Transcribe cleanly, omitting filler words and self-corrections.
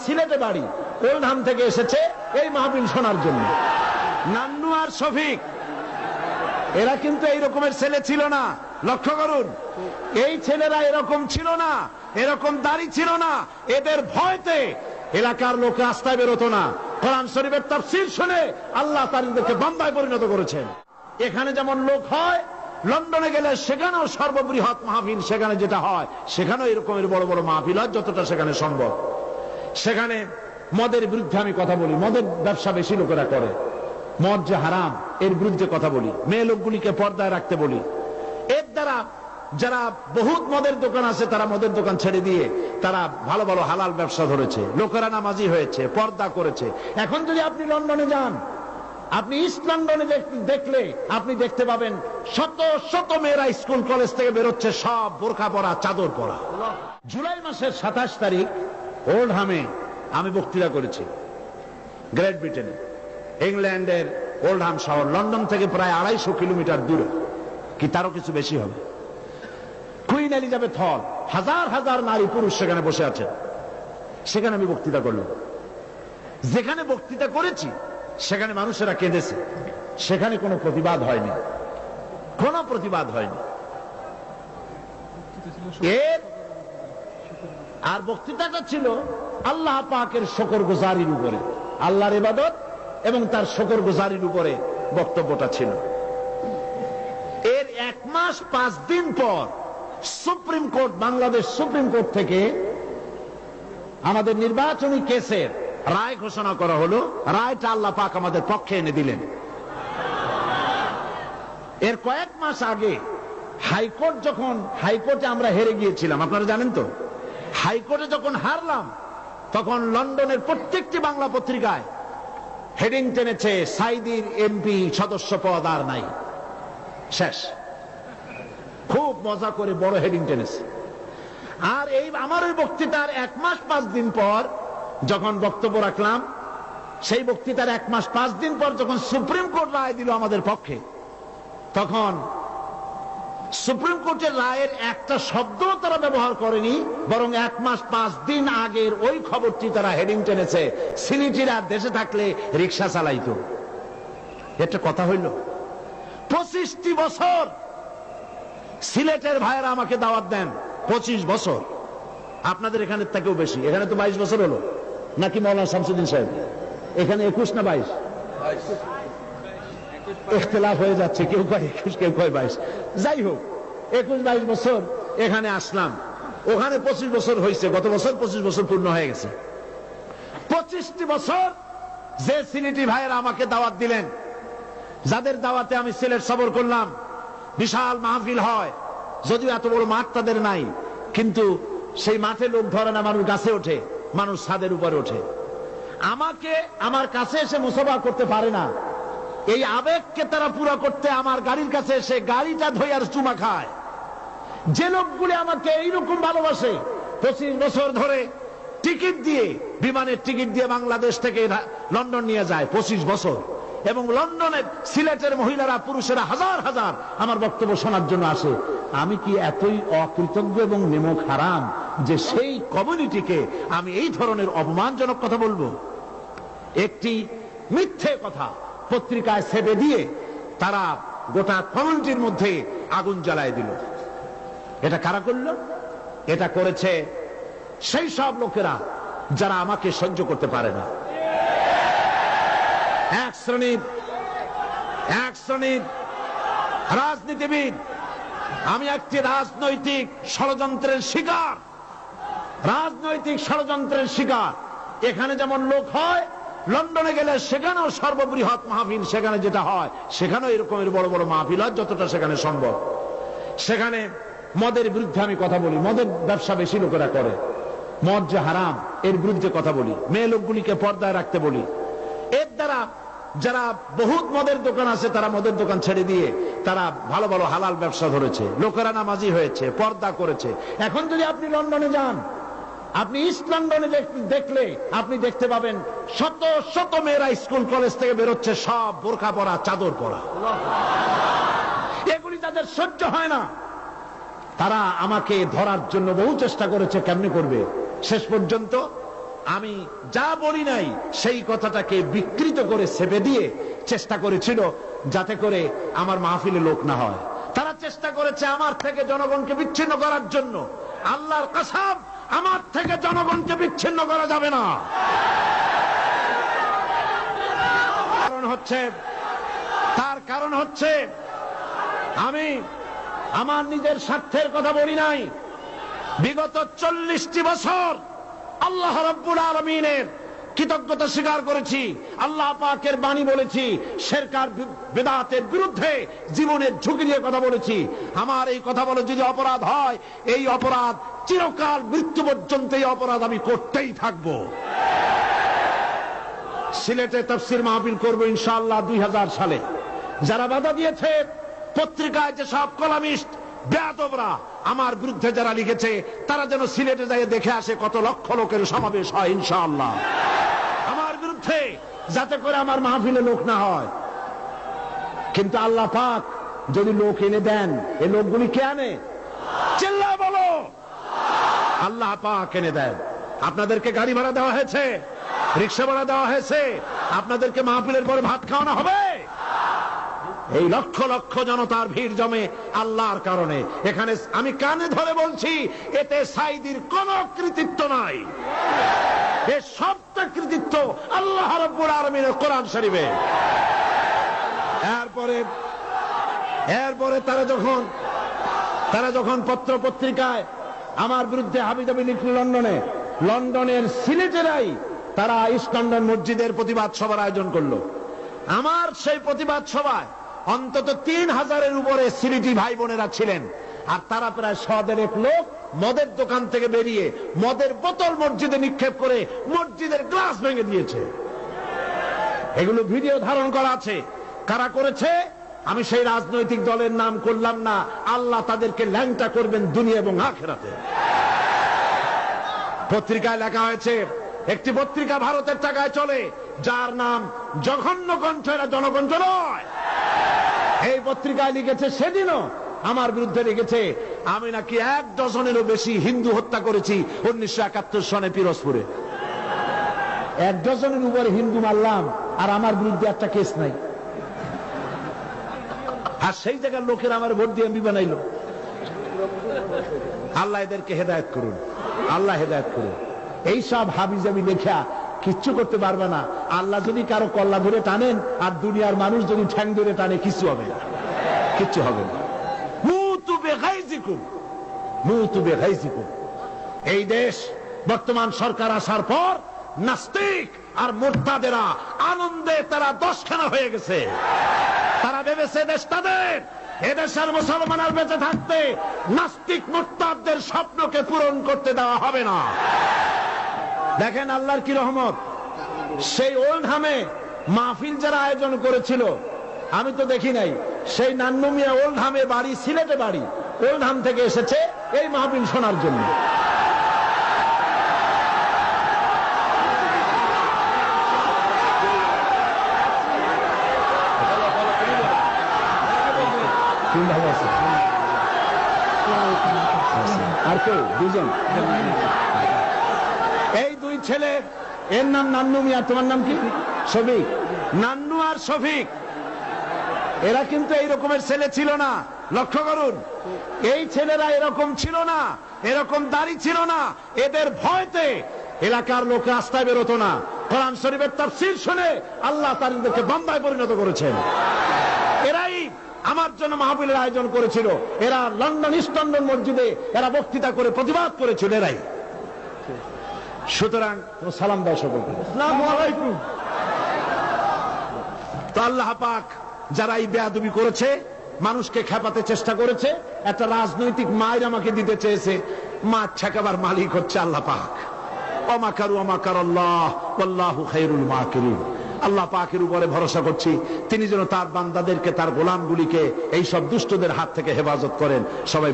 সিলেটে বাড়ি, ওল্ডহাম থেকে এসেছে এই মাহফিল শোনার জন্য। নান্নু আর শফিক এরা কিন্তু এই রকমের ছেলে ছিল না, লক্ষ্য করুন। এই ছেলেরা এরকম ছিল না, এরকম দাড়ি ছিল না। এদের ভয়তে এলাকার লোক রাস্তায় বেরোতো না। কোরআন শরীফের তাফসীর শুনে আল্লাহ তাদেরকে বান্দায় পরিণত করেছেন। এখানে যেমন লোক হয়, লন্ডনে গেলে সেখানেও সর্ববৃহৎ মাহফিল, সেখানে যেটা হয় সেখানেও এরকমের বড় বড় মাহফিল হয় যতটা সেখানে সম্ভব। সেখানে মদের বিরুদ্ধে আমি কথা বলি, মদের ব্যবসা বেশি লোকেরা করে, মদ যে হারাম এর বিরুদ্ধে কথা বলি, মেয়ে লোকগুলিকে পর্দায় রাখতে বলি। এর দ্বারা যারা বহুত মদের দোকান আছে তারা মদের দোকান ছেড়ে দিয়ে তারা ভালো ভালো হালাল ব্যবসা ধরেছে, লোকেরা নামাজি হয়েছে, পর্দা করেছে। এখন যদি আপনি লন্ডনে যান, আপনি ইস্ট লন্ডনে দেখলে আপনি দেখতে পাবেন শত শত মেয়েরা স্কুল কলেজ থেকে বেরোচ্ছে, সব বোরকা পরা, চাদর পরা। জুলাই মাসের 27 তারিখ ওল্ডহামে আমি বক্তৃতা করেছি, গ্রেট ব্রিটেনে, ইংল্যান্ডের ওল্ডহাম শহর লন্ডন থেকে প্রায় 250 কিলোমিটার দূরে, কি তারও কিছু বেশি হবে। কুইন এলিজাবেথ হল, হাজার হাজার নারী পুরুষ সেখানে বসে আছেন। সেখানে আমি বক্তৃতা করলাম। যেখানে বক্তৃতা করেছি সেখানে মানুষেরা কেঁদেছে, সেখানে কোনো প্রতিবাদ হয়নি, কোনো প্রতিবাদ হয়নি। এর আর বক্তৃতাটা ছিল আল্লাহ পাকের শুকরগুজারির উপরে, আল্লাহর ইবাদত এবং তার শুকরগুজারির উপরে বক্তব্যটা ছিল। এর 1 মাস 5 দিন পর supreme court, Bangladesh supreme court থেকে আমাদের নির্বাচনী কেসের রায় ঘোষণা করা হলো। রায়টা আল্লাহ পাক আমাদের পক্ষে এনে দিলেন। এর কয়েক মাস আগে হাইকোর্ট, যখন হাইকোর্টে আমরা হেরে গিয়েছিলাম, আপনারা জানেন তো, হাইকোর্টে যখন হারলাম তখন লন্ডনের প্রত্যেকটি বাংলা পত্রিকায় হেডিং টেনেছে, সাইদির এমপি সদস্য পদ আর নাই, শেষ। খুব মজা করে বড় হেডিং টেনেছে। আর এই আমার ওই বক্তৃতার 1 মাস 5 দিন পর যখন বক্তব্য রাখলাম, সেই বক্তৃতার 1 মাস 5 দিন পর যখন সুপ্রিম কোর্ট রায় দিল আমাদের পক্ষে, তখন সুপ্রিম কোর্টের রায়ের একটা শব্দ তারা ব্যবহার করেনি, বরং 1 মাস 5 দিন আগের ওই খবরটি তারা হেডিং টেনেছে, সিলেটিরা দেশে থাকলে রিক্সা চালাইতো। একটা কথা হইল, 25টি বছর সিলেটের ভাইয়েরা আমাকে দাওয়াত দেন, 25 বছর। আপনাদের এখানে থেকেও বেশি, এখানে তো 22 বছর হলো নাকি মৌলানা শামসুদ্দিন সাহেব? এখানে 21 না 22? ইখতিলাফ হয়ে যাচ্ছে, কেউ কয় 21, কেউ কয় 22। যাই হোক, 21-22 বছর এখানে আসলাম। ওখানে 25 বছর হয়েছে, গত বছর 25 বছর পূর্ণ হয়ে গেছে। 25টি বছর যে সিলেটি ভাইয়েরা আমাকে দাওয়াত দিলেন, যাদের দাওয়াতে আমি সিলেট সফর করলাম, বিশাল মাহফিল হয়, যদিও এত বড় মাঠ তাদের নাই, কিন্তু সেই মাঠে লোক ধরে না, মানুষ গাছে ওঠে, মানুষ ছাদের উপরে ওঠে। আমাকে আমার কাছে এসে মুসাফা করতে পারে না, এই আবেগকে তারা পুরো করতে আমার গাড়ির কাছে এসে গাড়িটা ধুয়ে আর চুমা খায়। যে লোকগুলি আমাকে এইরকম ভালোবাসে, 25 বছর ধরে টিকিট দিয়ে, বিমানের টিকিট দিয়ে বাংলাদেশ থেকে লন্ডন নিয়ে যায় 25 বছর, এবং লন্ডনের সিলেটের মহিলারা পুরুষেরা হাজার হাজার আমার বক্তব্য শোনার জন্য আসে। আমি কি এতই অকৃতজ্ঞ এবং নেমক হারাম যে সেই কমিউনিটিকে আমি এই ধরনের অপমানজনক কথা বলবো? একটি মিথ্যে কথা পত্রিকায় ছেপে দিয়ে তারা গোটা কমিউনিটির মধ্যে আগুন জ্বালায় দিল। এটা কারা করল? এটা করেছে সেই সব লোকেরা যারা আমাকে সহ্য করতে পারে না। এক শ্রেণীর রাজনীতিবিদ। আমি একটি রাজনৈতিক ষড়যন্ত্রের শিকার, রাজনৈতিক ষড়যন্ত্রের শিকার। এখানে যেমন লোক হয়, লন্ডনে গেলে সেখানেও সর্ববৃহৎ মাহফিল, সেখানে যেটা হয় সেখানেও এরকমের বড় বড় মাহফিল হয় যতটা সেখানে সম্ভব। সেখানে মদের বিরুদ্ধে আমি কথা বলি, মদের ব্যবসা বেশি লোকেরা করে, মদ যে হারাম এর বিরুদ্ধে কথা বলি, মেয়ে লোকগুলিকে পর্দায় রাখতে বলি। এর দ্বারা যারা বহুত মদের দোকান আছে তারা মদের দোকান ছেড়ে দিয়ে তারা ভালো ভালো হালাল ব্যবসা ধরেছে, লোকেরা নামাজি হয়েছে, পর্দা করেছে। এখন যদি আপনি লন্ডনে যান, আপনি ইস্ট লন্ডনে দেখলে আপনি দেখতে পাবেন শত শত মেয়েরা স্কুল কলেজ থেকে বেরোচ্ছে, সব বোরকা পরা, চাদর পরা। এগুলি তাদের সহ্য হয় না। তারা আমাকে ধরার জন্য বহু চেষ্টা করেছে, কেমনি করবে। শেষ পর্যন্ত আমি যা বলি নাই সেই কথাটাকে বিকৃত করে চেপে দিয়ে চেষ্টা করেছিল যাতে করে আমার মাহফিলে লোক না হয়। তারা চেষ্টা করেছে আমার থেকে জনগণকে বিচ্ছিন্ন করার জন্য। আল্লাহর কসম, আমার থেকে জনগণকে বিচ্ছিন্ন করা যাবে না। তার কারণ হচ্ছে আমি আমার নিজের স্বার্থের কথা বলি নাই। বিগত 40টি বছর আল্লাহ রাব্বুল আলামিনের কৃতজ্ঞতা স্বীকার করেছি, আল্লাহ পাকের বাণী বলেছি, শিরক বিদআতের বিরুদ্ধে জীবনের ঝুঁকি নিয়ে কথা বলেছি। আমার এই কথা বলে যদি অপরাধ হয়, এই অপরাধ চিরকাল মৃত্যু পর্যন্ত এই অপরাধ আমি করতেই থাকবো। সিলেটে তাফসীর মাহফিল করবো ইনশাআল্লাহ 2000 সালে। যারা বাধা দিয়েছে, পত্রিকায় যে সব কলামিস্ট বেয়াদবরা আমার বিরুদ্ধে যারা লিখেছে, তারা যেন সিলেটে যায় দেখে আসে কত লক্ষ লোকের সমাবেশ হয় ইনশাআল্লাহ আমার বিরুদ্ধে, যাতে করে আমার মাহফিলে লোক না হয়। কিন্তু আল্লাহ পাক যদি লোক এনে দেন, এই লোকগুলি কে আনে? চিল্লায় বলো, আল্লাহ পাক এনে দেন। আপনাদেরকে গাড়ি ভাড়া দেওয়া হয়েছে, রিক্সা ভাড়া দেওয়া হয়েছে, আপনাদেরকে মাহফিলের পরে ভাত খাওয়ানো হবে। এই লক্ষ লক্ষ জনতার ভিড় জমে আল্লাহর কারণে। এখানে আমি কানে ধরে বলছি, এতে সাইদির কোন কৃতিত্ব নাই, এর সবটা কৃতিত্ব আল্লাহ রাব্বুল আলামিনের কোরআন শরীফে। এরপরে তারা যখন পত্র পত্রিকায় আমার বিরুদ্ধে হাবিজাবি লিখল, লন্ডনের সিলেটেরাই তারা ইস্ট লন্ডন মসজিদের প্রতিবাদ সভার আয়োজন করলো। আমার সেই প্রতিবাদ সভায় অন্তত 3000-এর উপরে সিলেটি ভাই বোনেরা ছিলেন। আর তারা প্রায় 100 লোক মদের দোকান থেকে বেরিয়ে মদের বোতল মসজিদে নিক্ষেপ করে মসজিদের গ্লাস ভেঙে দিয়েছে। এগুলো ভিডিও ধারণ করা আছে। কারা করেছে আমি সেই রাজনৈতিক দলের নাম করলাম না, আল্লাহ তাদেরকে ল্যাংটা করবেন দুনিয়া এবং আখিরাতে। পত্রিকায় লেখা হয়েছে, একটি পত্রিকা ভারতের টাকায় চলে, যার নাম জঘন্য কণ্ঠ, এরা জনকণ্ঠ নয়। এই পত্রিকায় লিখেছে, সেদিনও আমার বিরুদ্ধে লিখেছে আমি নাকি 1 ডজনেরও বেশি হিন্দু হত্যা করেছি 1971 সনে পিরোজপুরে। 1 ডজনের উপরে হিন্দু মারলাম, আর আমার বিরুদ্ধে একটা কেস নাই। আর সেই জায়গার লোকের আমার ভোট দিয়ে এমপি বানাইল। আল্লাহ এদেরকে হেদায়েত করুন, আল্লাহ হেদায়েত করুন। এইসব হাবিজাবি লেখা কিচ্ছু করতে পারবে না। আল্লাহ যদি কারো কল্লা ধরে টানেন, আর দুনিয়ার মানুষ যদি ঠ্যাং ধরে টানে, কিছু হবে না, কিচ্ছু হবে না। মুতু বিগাইজিকুম, মুতু বিগাইজিকুম। এই দেশ বর্তমান সরকার আসার পর নাস্তিক আর মুরতাদেরা আনন্দে তারা 10খানা হয়ে গেছে। তারা ভেবেছে দেশ তাদের, এদেশের মুসলমান আর বেঁচে থাকতে নাস্তিক মুরতাদদের স্বপ্নকে পূরণ করতে দেওয়া হবে না। দেখেন আল্লাহর কি রহমত, সেই ওল্ডহামে মাহফিল যারা আয়োজন করেছিল, আমি তো দেখি নাই, সেই নান্নু মিয়া ওল্ডহামে বাড়ি, সিলেটে বাড়ি, ওল্ডহাম থেকে এসেছে এই মাহফিল শোনার জন্য। আর কেউ? 2জন। এই 2 ছেলে, এর নাম নান্নু মিয়া, তোমার নাম কি? শফিক। নান্নু আর শফিক, এরা কিন্তু এই রকমের ছেলে ছিল না। লক্ষ্য করুন, এই ছেলেরা এরকম ছিল না, এরকম দাড়ি ছিল না। এদের ভয়তে এলাকার লোক রাস্তায় বেরোতো না। কোরআন শরীফের তাফসীর শুনে আল্লাহ তাদেরকে বান্দায় পরিণত করেছেন। এরাই আমার জন্য মাহফিলের আয়োজন করেছিল। এরা লন্ডন, ইস্ট লন্ডন মসজিদে এরা বক্তৃতা করে প্রতিবাদ করেছিল এরাই। সুতরাং সালাম দাও সকলকে। আসসালামু আলাইকুম। তো আল্লাহ পাক যারা এই বেয়াদবি করেছে, মানুষকে খেপাতে চেষ্টা করেছে, একটা রাজনৈতিক মায়ের আমাকে দিতে চেয়েছে, মা ঠেকাবার মালিক হচ্ছে আল্লাহ পাক। ওয়ামাকারু ওয়ামাকারাল্লাহ ওয়াল্লাহু খায়রুল মাকিরিন। আল্লাহ পাকের উপরে ভরসা করছি, তিনি যেন তার বান্দাদেরকে, তার গোলামগুলিকে এই সব দুষ্টদের হাত থেকে হেফাজত করেন। সবাই